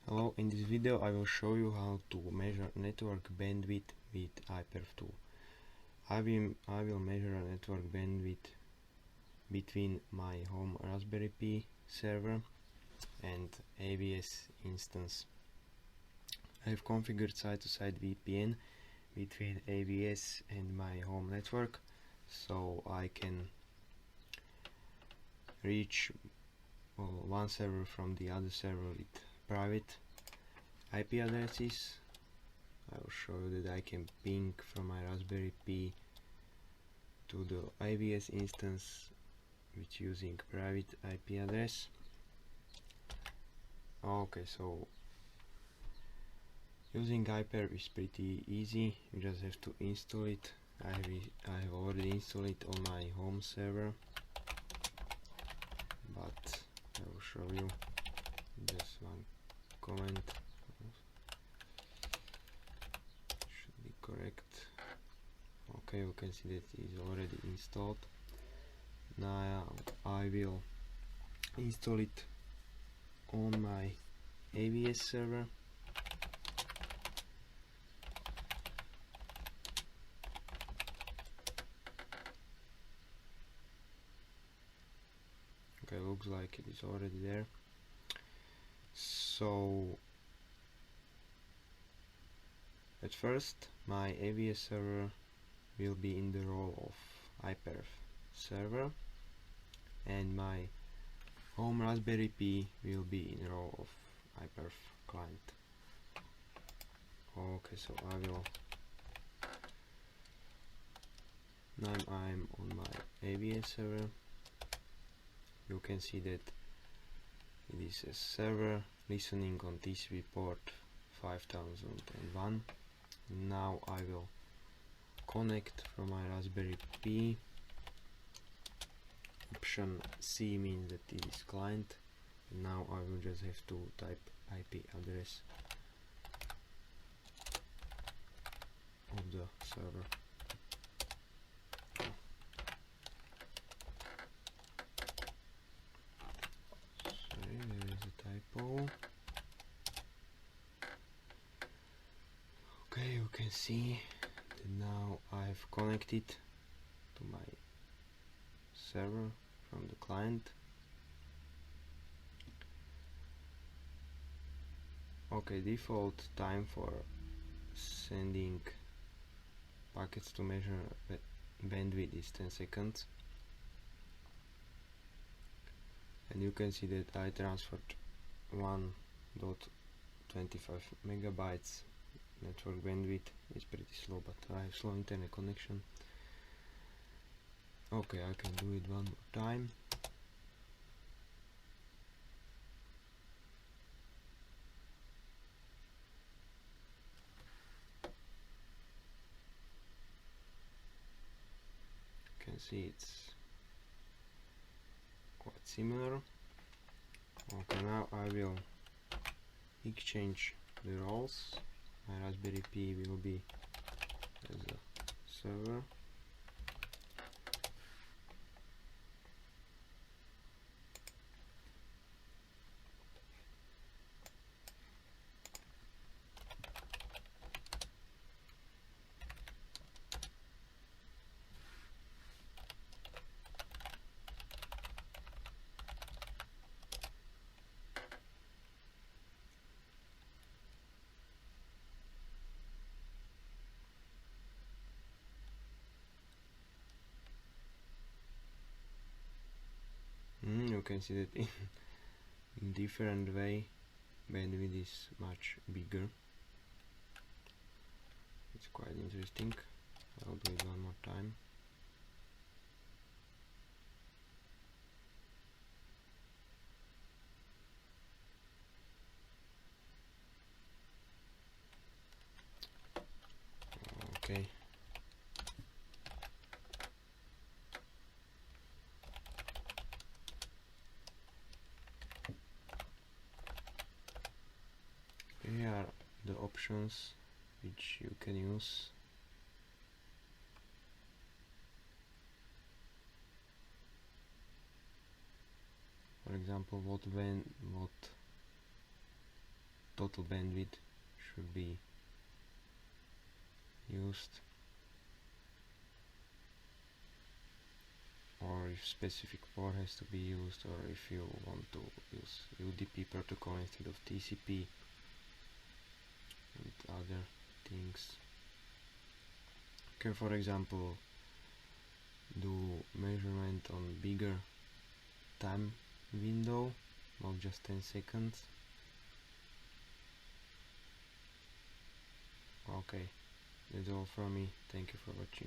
Hello, in this video I will show you how to measure network bandwidth with Iperf tool. I will measure a network bandwidth between my home Raspberry Pi server and AWS instance. I have configured side-to-side VPN between AWS and my home network, so I can reach one server from the other server with private IP addresses. I will show you that I can ping from my Raspberry Pi to the AWS instance with using private IP address. Okay, so using Iperf is pretty easy. You just have to install it. I have already installed it on my home server, but I will show you just one comment. Should be correct. Okay, you can see that it is already installed. Now I will install it on my AWS server. Okay, looks like it is already there. So at first my AWS server will be in the role of Iperf server, and my home Raspberry Pi will be in the role of Iperf client. Okay, so now I'm on my AWS server. You can see that it is a server listening on TCP port 5001. Now I will connect from my Raspberry Pi. Option C means that it is client. Now I will just have to type IP address of the server. Sorry, there is a typo. Okay, you can see that now I've connected to my server from the client. Okay, default time for sending packets to measure bandwidth is 10 seconds. And you can see that I transferred 1.25 megabytes. Network bandwidth is pretty slow, but I have slow internet connection. Okay, I can do it one more time. You can see it's quite similar. Okay, now I will exchange the roles. My Raspberry Pi will be as a server. You can see that in different way bandwidth is much bigger. It's quite interesting. I'll do it one more time. Okay. Here are the options which you can use. For example, what total bandwidth should be used, or if specific port has to be used, or if you want to use UDP protocol instead of TCP and other things. You can, for example, do measurement on bigger time window, not just 10 seconds. Okay, that's all from me. Thank you for watching.